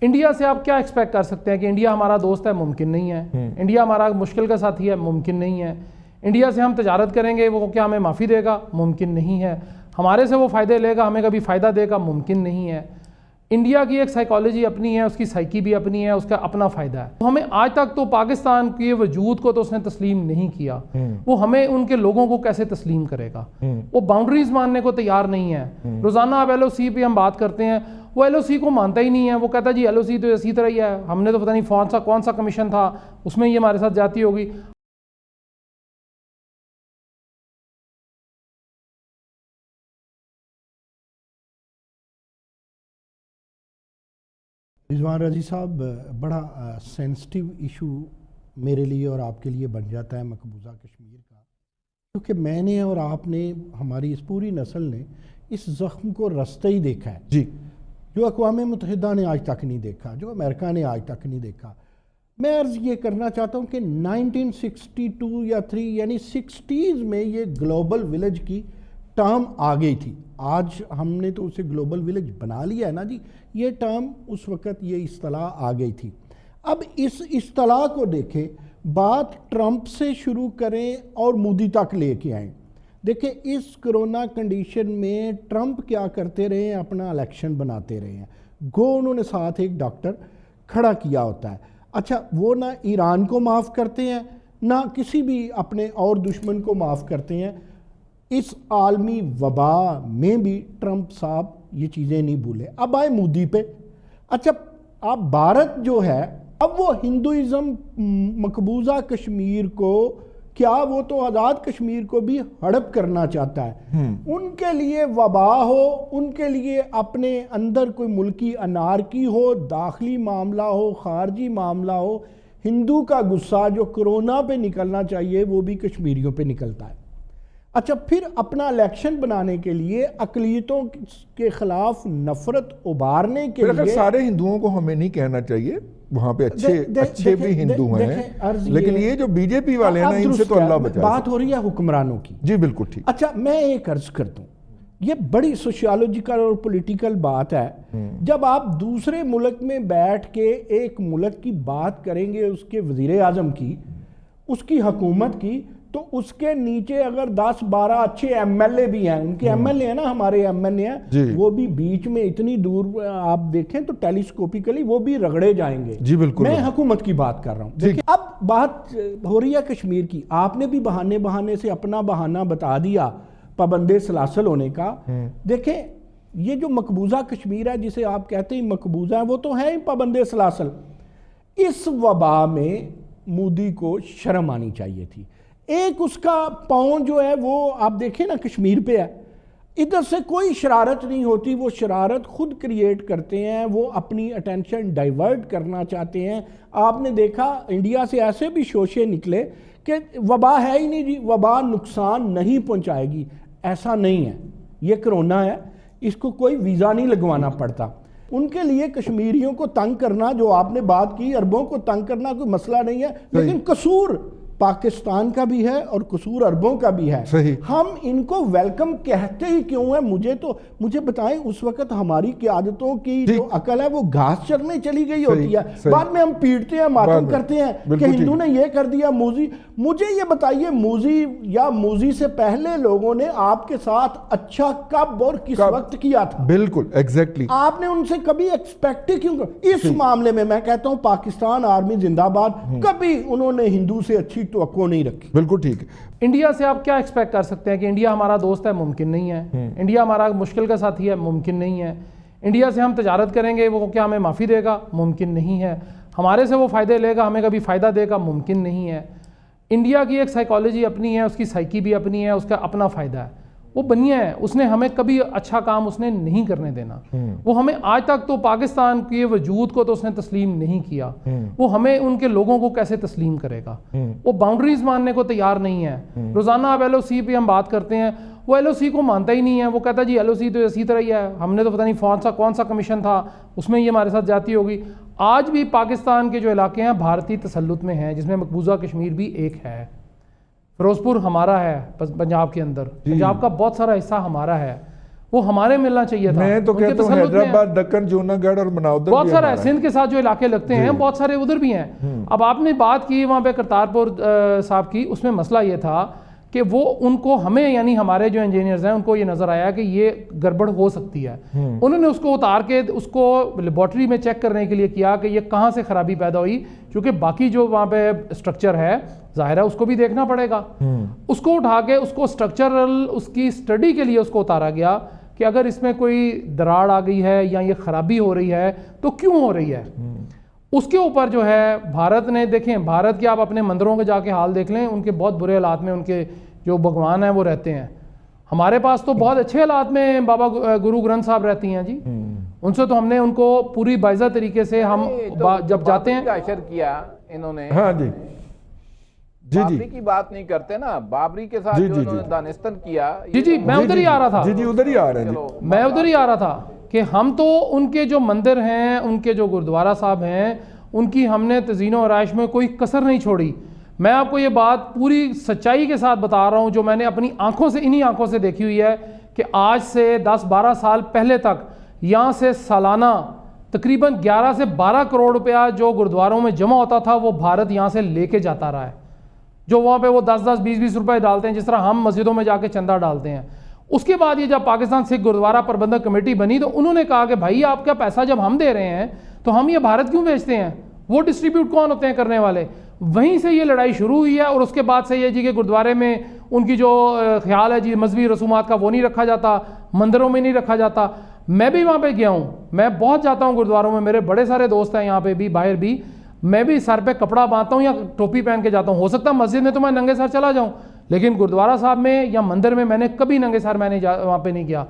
India سے آپ کیا ایکسپیکٹ کر سکتے ہیں کہ انڈیا ہمارا دوست ہے؟ ممکن نہیں ہے. انڈیا ہمارا مشکل کا ساتھی ہے؟ ممکن نہیں ہے. انڈیا سے ہم تجارت کریں گے، وہ کیا ہمیں معافی دے گا؟ ممکن نہیں ہے. ہمارے سے وہ فائدے لے گا، ہمیں کبھی فائدہ دے گا؟ ممکن نہیں ہے. انڈیا کی ایک سائیکالوجی اپنی ہے، اس کی سائیکی بھی اپنی ہے، اس کا اپنا فائدہ ہے. ہمیں آج تک تو پاکستان کے وجود کو تو اس نے تسلیم نہیں کیا، وہ ہمیں ان کے لوگوں کو کیسے تسلیم کرے گا؟ وہ باؤنڈریز ماننے کو تیار نہیں ہے. روزانہ اب ایل او سی پہ ہم بات کرتے ہیں، وہ ایل او سی کو مانتا ہی نہیں ہے. وہ کہتا ہے جی ایل او سی تو اسی طرح ہی ہے، ہم نے تو پتہ نہیں کون سا کمیشن تھا، اس میں یہ ہمارے ساتھ جاتی ہوگی. رضوان رضی صاحب، بڑا سینسٹیو ایشو میرے لیے اور آپ کے لیے بن جاتا ہے مقبوضہ کشمیر کا، کیونکہ میں نے اور آپ نے، ہماری اس پوری نسل نے اس زخم کو رستے ہی دیکھا ہے جی، جو اقوام متحدہ نے آج تک نہیں دیکھا، جو امریکہ نے آج تک نہیں دیکھا. میں عرض یہ کرنا چاہتا ہوں کہ 1962 یا 3 یعنی 60s میں یہ گلوبل ولیج کی ٹرم آ گئی تھی. آج ہم نے تو اسے گلوبل ولیج بنا لیا ہے نا جی. یہ ٹرم اس وقت یہ اصطلاح آ گئی تھی. اب اس اصطلاح کو دیکھیں، بات ٹرمپ سے شروع کریں اور مودی تک لے کے آئیں. دیکھیں اس کرونا کنڈیشن میں ٹرمپ کیا کرتے رہے ہیں، اپنا الیکشن بناتے رہے ہیں. گو انہوں نے ساتھ ایک ڈاکٹر کھڑا کیا ہوتا ہے. اچھا، وہ نہ ایران کو معاف کرتے ہیں، نہ کسی بھی اپنے اور دشمن کو معاف کرتے ہیں. اس عالمی وبا میں بھی ٹرمپ صاحب یہ چیزیں نہیں بھولے. اب آئے مودی پہ. اچھا، اب بھارت جو ہے، اب وہ ہندوازم مقبوضہ کشمیر کو، کیا وہ تو آزاد کشمیر کو بھی ہڑپ کرنا چاہتا ہے. ان کے لیے وبا ہو، ان کے لیے اپنے اندر کوئی ملکی انارکی ہو، داخلی معاملہ ہو، خارجی معاملہ ہو، ہندو کا غصہ جو کرونا پہ نکلنا چاہیے وہ بھی کشمیریوں پہ نکلتا ہے. اچھا، پھر اپنا الیکشن بنانے کے لیے اقلیتوں کے خلاف نفرت ابھارنے کے لیے، سارے ہندوؤں کو ہمیں نہیں کہنا چاہیے، وہاں پہ اچھے بھی ہندو ہیں، لیکن یہ جو بی جے پی والے ہیں نا، ان سے تو اللہ بچائے. بات ہو رہی ہے حکمرانوں کی. جی بالکل ٹھیک. اچھا، میں ایک عرض کرتا ہوں، یہ بڑی سوشیالوجیکل اور پولیٹیکل بات ہے. جب آپ دوسرے ملک میں بیٹھ کے ایک ملک کی بات کریں گے، اس کے وزیر اعظم کی، اس کی حکومت کی، تو اس کے نیچے اگر 10-12 اچھے ایم ایل اے بھی ہیں، ان کے ایم ایل اے ہیں نا، ہمارے ایم ایل اے ہیں، وہ بھی بیچ میں اتنی دور آپ دیکھیں تو ٹیلیسکوپیکلی وہ بھی رگڑے جائیں گے. جی بالکل. میں حکومت کی بات کر رہا ہوں. دیکھیں اب بات ہو رہی ہے کشمیر کی. آپ نے بھی بہانے سے اپنا بہانہ بتا دیا پابند سلاسل ہونے کا. دیکھیں یہ جو مقبوضہ کشمیر ہے، جسے آپ کہتے ہیں مقبوضہ ہے، وہ تو ہے ہی پابند سلاسل. اس وبا میں مودی کو شرم آنی چاہیے تھی. ایک اس کا پاؤں جو ہے وہ آپ دیکھیں نا کشمیر پہ ہے، ادھر سے کوئی شرارت نہیں ہوتی، وہ شرارت خود کریٹ کرتے ہیں، وہ اپنی اٹینشن ڈائیورٹ کرنا چاہتے ہیں. آپ نے دیکھا انڈیا سے ایسے بھی شوشے نکلے کہ وبا ہے ہی نہیں جی، وبا نقصان نہیں پہنچائے گی. ایسا نہیں ہے، یہ کرونا ہے، اس کو کوئی ویزا نہیں لگوانا پڑتا. ان کے لیے کشمیریوں کو تنگ کرنا، جو آپ نے بات کی، عربوں کو تنگ کرنا کوئی مسئلہ نہیں ہے، لیکن قصور پاکستان کا بھی ہے اور قصور عربوں کا بھی ہے. ہم ان کو ویلکم کہتے ہی کیوں ہیں؟ مجھے بتائیں، اس وقت ہماری قیادتوں کی جو عقل ہے وہ گھاس چرنے چلی گئی ہوتی ہے، بعد میں ہم پیٹتے ہیں، ماتم کرتے ہیں کہ ہندو نے یہ کر دیا. موزی، مجھے یہ بتائیے، موزی یا موزی سے پہلے لوگوں نے آپ کے ساتھ اچھا کب اور کس وقت کیا تھا؟ بالکل ایگزیکٹلی. آپ نے ان سے کبھی ایکسپیکٹ کیوں کر؟ اس معاملے میں کہتا ہوں پاکستان آرمی زندہ باد، کبھی انہوں نے ہندو سے اچھی توقع نہیں رکھی. بالکل ٹھیک ہے. انڈیا سے آپ کیا ایکسپیکٹ کر سکتے ہیں کہ انڈیا ہمارا دوست ہے؟ ممکن نہیں ہے. انڈیا ہمارا مشکل کا ساتھی ہے؟ ممکن نہیں ہے. انڈیا سے ہم تجارت کریں گے، وہ کیا ہمیں معافی دے گا؟ ممکن نہیں ہے. ہمارے سے وہ فائدے لے گا، ہمیں کبھی فائدہ دے گا؟ ممکن نہیں ہے. انڈیا کی ایک سائیکالوجی اپنی ہے، اس کی سائیکی بھی اپنی ہے، اس کا اپنا فائدہ ہے. وہ بنیا ہے، اس نے ہمیں کبھی اچھا کام اس نے نہیں کرنے دینا. وہ ہمیں آج تک تو پاکستان کے وجود کو تو اس نے تسلیم نہیں کیا، وہ ہمیں ان کے لوگوں کو کیسے تسلیم کرے گا؟ وہ باؤنڈریز ماننے کو تیار نہیں ہے. روزانہ اب ایل او سی پہ ہم بات کرتے ہیں، وہ ایل او سی کو مانتا ہی نہیں ہے. وہ کہتا ہے جی ایل او سی تو اسی طرح ہی ہے، ہم نے تو پتہ نہیں کون سا کمیشن تھا، اس میں یہ ہمارے ساتھ جاتی ہوگی. آج بھی پاکستان کے جو علاقے ہیں بھارتی تسلط میں ہیں، جس میں مقبوضہ کشمیر بھی ایک ہے. فیروز پور ہمارا ہے، پنجاب کے اندر، پنجاب کا بہت سارا حصہ ہمارا ہے. وہ ہمارے ملنا چاہیے تھا. میں تو کہتا ہوں حیدرآباد، دکن، جوناگڑھ اور مناودر بہت سارا ہے، سندھ کے ساتھ جو علاقے لگتے ہیں بہت سارے ادھر بھی ہیں. اب آپ نے بات کی وہاں پہ کرتارپور صاحب کی، اس میں مسئلہ یہ تھا کہ وہ ان کو ہمیں یعنی ہمارے جو انجینئرز ہیں ان کو یہ نظر آیا کہ یہ گڑبڑ ہو سکتی ہے. انہوں نے اس کو اتار کے اس کو لیبارٹری میں چیک کرنے کے لیے کیا کہ یہ کہاں سے خرابی پیدا ہوئی، کیونکہ باقی جو وہاں پہ اسٹرکچر ہے ظاہر ہے اس کو بھی دیکھنا پڑے گا. اس کو اٹھا کے اس کو اسٹرکچرل اس کی اسٹڈی کے لیے اس کو اتارا گیا کہ اگر اس میں کوئی دراڑ آ گئی ہے یا یہ خرابی ہو رہی ہے تو کیوں ہو رہی ہے. اس کے اوپر جو ہے بھارت نے، دیکھیں بھارت کے آپ اپنے مندروں کے جا کے حال دیکھ لیں، ان کے بہت برے حالات میں ان کے جو بھگوان ہیں وہ رہتے ہیں. ہمارے پاس تو بہت اچھے حالات میں بابا گرو گرنتھ صاحب رہتی ہیں جی. ان سے تو ہم نے ان کو پوری باعزہ طریقے سے ہم جب جاتے ہیں اشر کیا انہوں نے. ہاں جی جی بابری کی بات نہیں کرتے نا، بابری کے ساتھ جو انہوں نے دانستن کیا. جی میں ادھر ہی آ رہا تھا. جی ادھر ہی آ رہے ہیں. میں ادھر ہی آ رہا تھا کہ ہم تو ان کے جو مندر ہیں، ان کے جو گردوارہ صاحب ہیں، ان کی ہم نے تزئین و آرائش میں کوئی کسر نہیں چھوڑی. میں آپ کو یہ بات پوری سچائی کے ساتھ بتا رہا ہوں جو میں نے اپنی آنکھوں سے، انہی آنکھوں سے دیکھی ہوئی ہے کہ آج سے 10-12 سال پہلے تک یہاں سے سالانہ تقریباً 11 سے 12 کروڑ روپیہ جو گردواروں میں جمع ہوتا تھا وہ بھارت یہاں سے لے کے جاتا رہا ہے. جو وہاں پہ وہ 10-10 20-20 روپے ڈالتے ہیں، جس طرح ہم مسجدوں میں جا کے چندہ ڈالتے ہیں. اس کے بعد یہ جب پاکستان سکھ گردوارہ پربندھک کمیٹی بنی تو انہوں نے کہا کہ بھائی آپ کا پیسہ جب ہم دے رہے ہیں تو ہم یہ بھارت کیوں بیچتے ہیں، وہ ڈسٹریبیوٹ کون ہوتے ہیں کرنے والے. وہیں سے یہ لڑائی شروع ہوئی ہے. اور اس کے بعد سے یہ جی کہ گردوارے میں ان کی جو خیال ہے جی مذہبی رسومات کا وہ نہیں رکھا جاتا، مندروں میں نہیں رکھا جاتا. میں بھی وہاں پہ گیا ہوں، میں بہت جاتا ہوں گردواروں میں، میرے بڑے سارے دوست ہیں یہاں پہ بھی باہر بھی. میں بھی سر پہ کپڑا باندھتا ہوں یا ٹوپی پہن کے جاتا ہوں. ہو سکتا ہے مسجد میں تو میں ننگے سر چلا جاؤں، لیکن گردوارہ صاحب میں یا مندر میں نے کبھی ننگے سر میں نے وہاں پہ نہیں کیا.